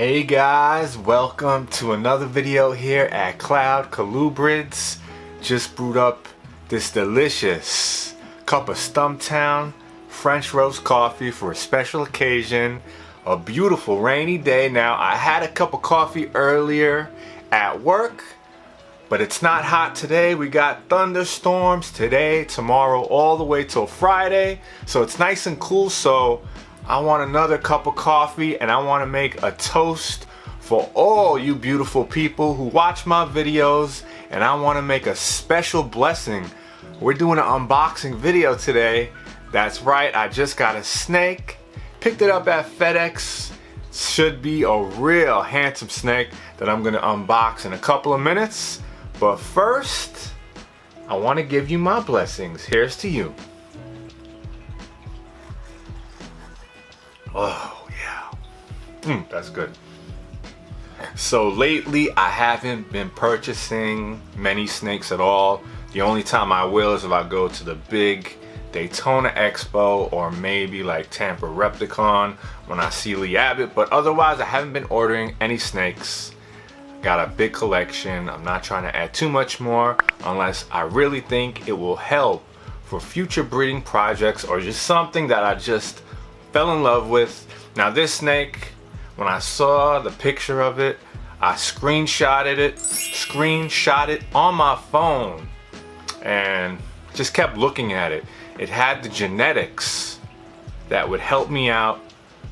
Hey guys, welcome to another video here at Colubrids. Just brewed up this delicious cup of Stumptown French roast coffee for a special occasion. A beautiful rainy day. Now, I had a cup of coffee earlier at work, but it's not hot today. We got thunderstorms today, tomorrow, all the way till Friday. So it's nice and cool. So I want another cup of coffee and I want to make a toast for all you beautiful people who watch my videos, and I want to make a special blessing. We're doing an unboxing video today. That's right, I just got a snake. Picked it up at FedEx. Should be a real handsome snake that I'm going to unbox in a couple of minutes. But first, I want to give you my blessings. Here's to you. Oh yeah, that's good. So lately I haven't been purchasing many snakes at all. The only time I will is if I go to the big Daytona Expo or maybe like Tampa Repticon when I see Lee Abbott, but otherwise I haven't been ordering any snakes. Got a big collection. I'm not trying to add too much more unless I really think it will help for future breeding projects or just something that I just fell in love with. Now this snake, when I saw the picture of it, I screenshotted it on my phone and just kept looking at it. It had the genetics that would help me out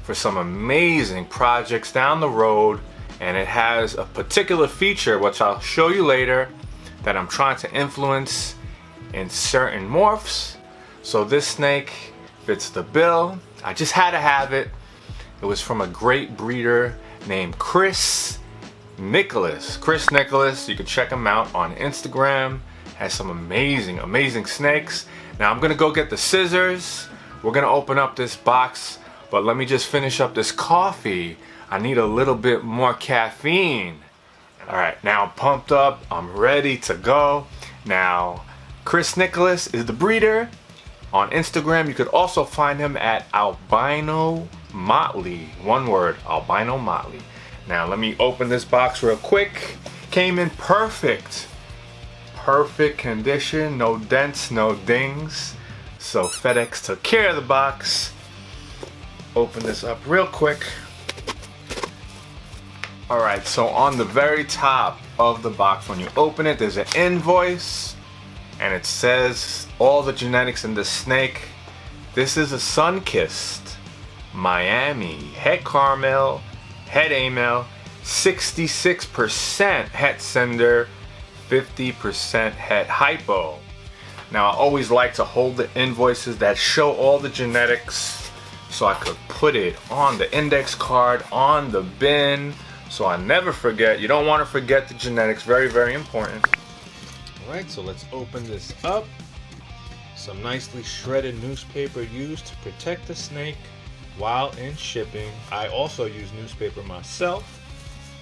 for some amazing projects down the road, and it has a particular feature which I'll show you later that I'm trying to influence in certain morphs. So this snake fits the bill. I just had to have it. It was from a great breeder named Chris Nicholas. Chris Nicholas, you can check him out on Instagram. Has some amazing snakes. Now I'm gonna go get the scissors. We're gonna open up this box, but let me just finish up this coffee. I need a little bit more caffeine. All right, now I'm pumped up. I'm ready to go. Now, Chris Nicholas is the breeder. On Instagram, you could also find him at Albino Motley. One word, Albino Motley. Now, let me open this box real quick. Came in perfect condition. No dents, no dings. So FedEx took care of the box. Open this up real quick. All right, so on the very top of the box, when you open it, there's an invoice. And it says all the genetics in the snake. This is a sun-kissed Miami het caramel, het amel, 66% het cinder, 50% het hypo. Now I always like to hold the invoices that show all the genetics so I could put it on the index card, on the bin, so I never forget. You don't want to forget the genetics, very important. Alright, so let's open this up. Some nicely shredded newspaper used to protect the snake while in shipping. I also use newspaper myself,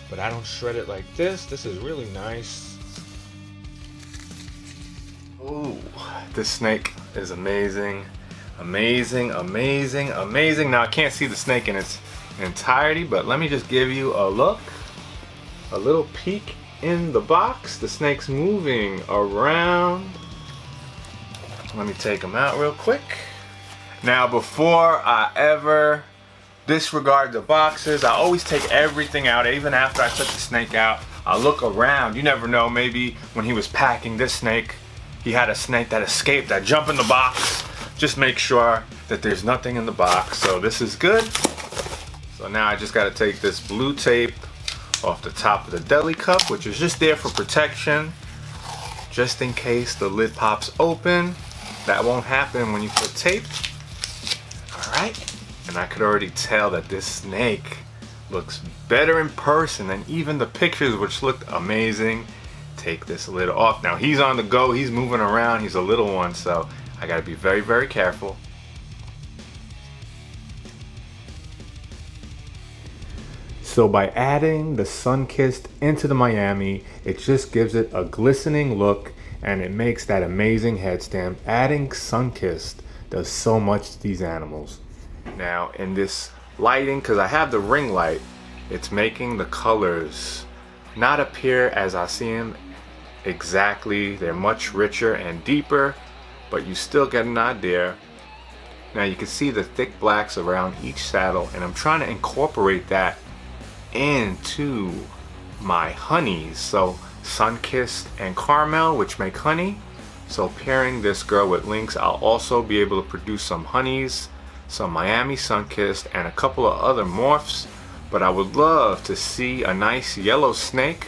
but I don't shred it like this. This is really nice. Ooh, this snake is amazing. Amazing. Now I can't see the snake in its entirety, but let me just give you a look. A little peek in the box. The snake's moving around. Let me take him out real quick. Now, before I ever disregard the boxes, I always take everything out. Even after I took the snake out, I look around. You never know, maybe when he was packing this snake, he had a snake that escaped, that jumped in the box. Just make sure that there's nothing in the box. So this is good. So now I just got to take this blue tape off the top of the deli cup, which is just there for protection, just in case the lid pops open. That won't happen when you put tape. All right, and I could already tell that this snake looks better in person than even the pictures, which looked amazing. Take this lid off. Now he's on the go, he's moving around, he's a little one, so I gotta be very careful. So by adding the sun-kissed into the Miami, it just gives it a glistening look and it makes that amazing head stamp. Adding sun-kissed does so much to these animals. Now in this lighting, because I have the ring light, it's making the colors not appear as I see them exactly. They're much richer and deeper, but you still get an idea. Now you can see the thick blacks around each saddle, and I'm trying to incorporate that into my honeys. So Sunkissed and Caramel, which make honey. So pairing this girl with Lynx, I'll also be able to produce some honeys, some Miami Sunkissed, and a couple of other morphs. But I would love to see a nice yellow snake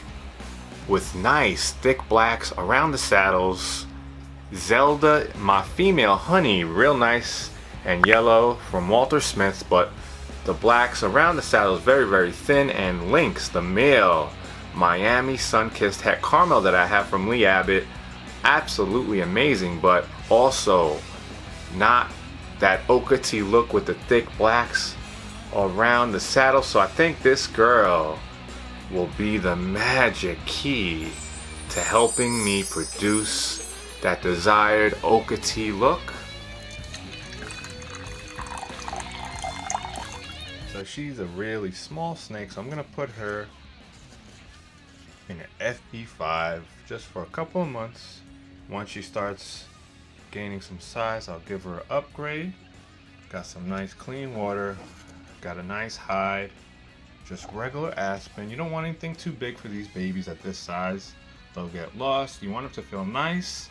with nice thick blacks around the saddles. Zelda, my female honey, real nice and yellow from Walter Smith, but the blacks around the saddles very, very thin. And Lynx, the male Miami Sunkissed Het Caramel that I have from Lee Abbott, absolutely amazing, but also not that ochre look with the thick blacks around the saddle. So I think this girl will be the magic key to helping me produce that desired ochre look. So she's a really small snake, so I'm gonna put her in an FP5 just for a couple of months. Once she starts gaining some size, I'll give her an upgrade. Got some nice clean water, got a nice hide, just regular aspen. You don't want anything too big for these babies at this size. They'll get lost. You want them to feel nice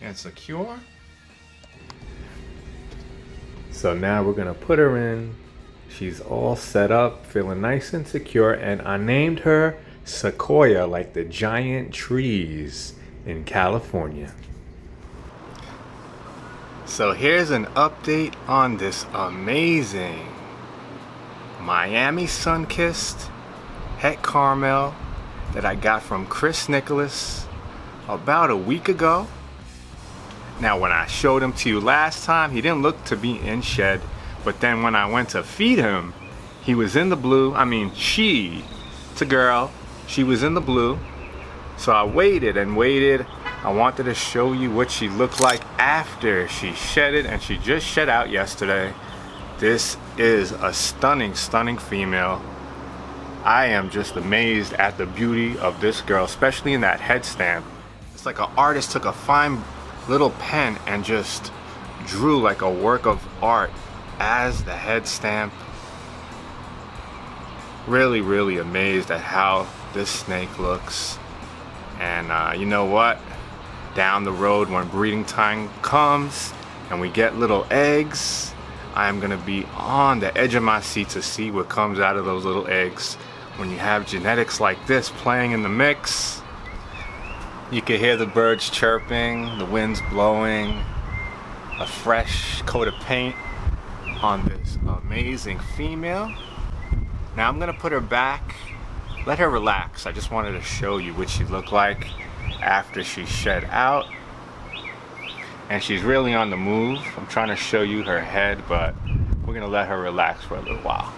and secure. So now we're gonna put her in. She's all set up, feeling nice and secure, and I named her Sequoia, like the giant trees in California. So here's an update on this amazing Miami Sunkissed Het Caramel that I got from Chris Nicholas about a week ago. Now when I showed him to you last time, he didn't look to be in shed, but then when I went to feed him, he was in the blue. I mean, it's a girl, she was in the blue. So I waited and waited. I wanted to show you what she looked like after she shedded, and she just shed out yesterday. This is a stunning, stunning female. I am just amazed at the beauty of this girl, especially in that head stamp. It's like an artist took a fine little pen and just drew like a work of art as the head stamp. Really, really amazed at how this snake looks. And you know what? Down the road, when breeding time comes and we get little eggs, I am gonna be on the edge of my seat to see what comes out of those little eggs. When you have genetics like this playing in the mix, you can hear the birds chirping, the wind's blowing, a fresh coat of paint on this amazing female. Now I'm gonna put her back, let her relax. I just wanted to show you what she looked like after she shed out. And she's really on the move. I'm trying to show you her head, but we're gonna let her relax for a little while.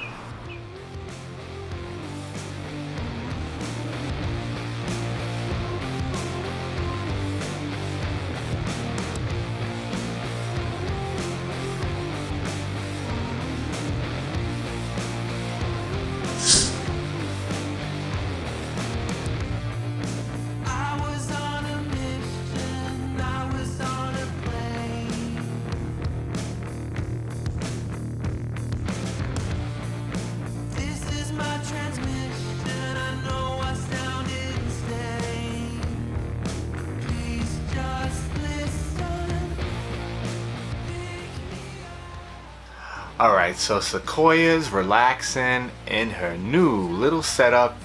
Alright, so Sequoia's relaxing in her new little setup.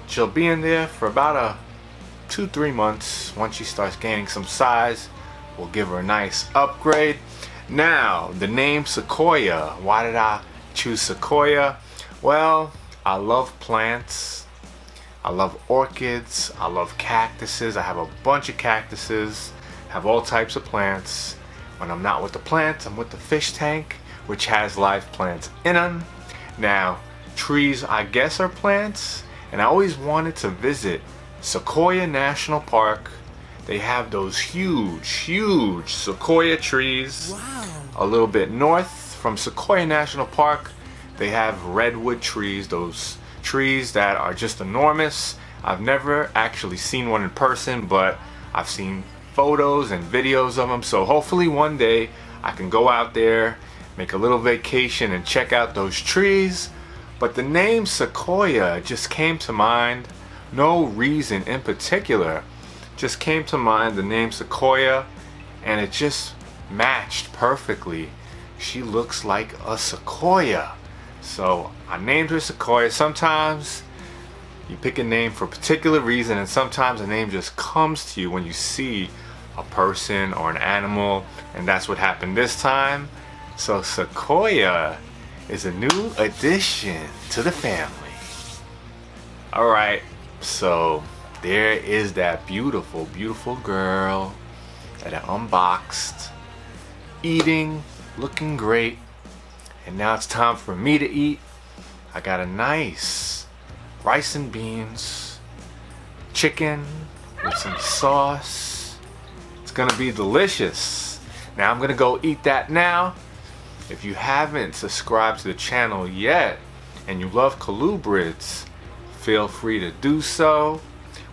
She'll be in there for about 2-3 months. Once she starts gaining some size, we'll give her a nice upgrade. Now, the name Sequoia. Why did I choose Sequoia? Well, I love plants. I love orchids. I love cactuses. I have a bunch of cactuses. Have all types of plants. When I'm not with the plants, I'm with the fish tank, which has live plants in them. Now, trees, I guess, are plants, and I always wanted to visit Sequoia National Park. They have those huge, huge sequoia trees. Wow. A little bit north from Sequoia National Park, they have redwood trees, those trees that are just enormous. I've never actually seen one in person, but I've seen photos and videos of them. So hopefully one day I can go out there, make a little vacation and check out those trees. But the name sequoia just came to mind. No reason in particular. Just came to mind the name sequoia, and it just matched perfectly. She looks like a sequoia. So I named her Sequoia. Sometimes you pick a name for a particular reason, and sometimes a name just comes to you when you see a person or an animal, and that's what happened this time. So Sequoia is a new addition to the family. Alright, so there is that beautiful, beautiful girl that I unboxed, eating, looking great. And now it's time for me to eat. I got a nice rice and beans, chicken with some sauce. It's gonna be delicious. Now I'm gonna go eat that now. If you haven't subscribed to the channel yet and you love Colubrids, feel free to do so.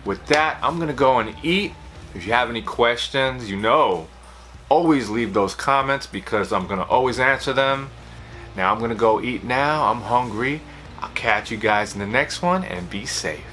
With that, I'm gonna go and eat. If you have any questions, always leave those comments because I'm gonna always answer them. Now I'm gonna go eat now. I'm hungry. I'll catch you guys in the next one, and be safe.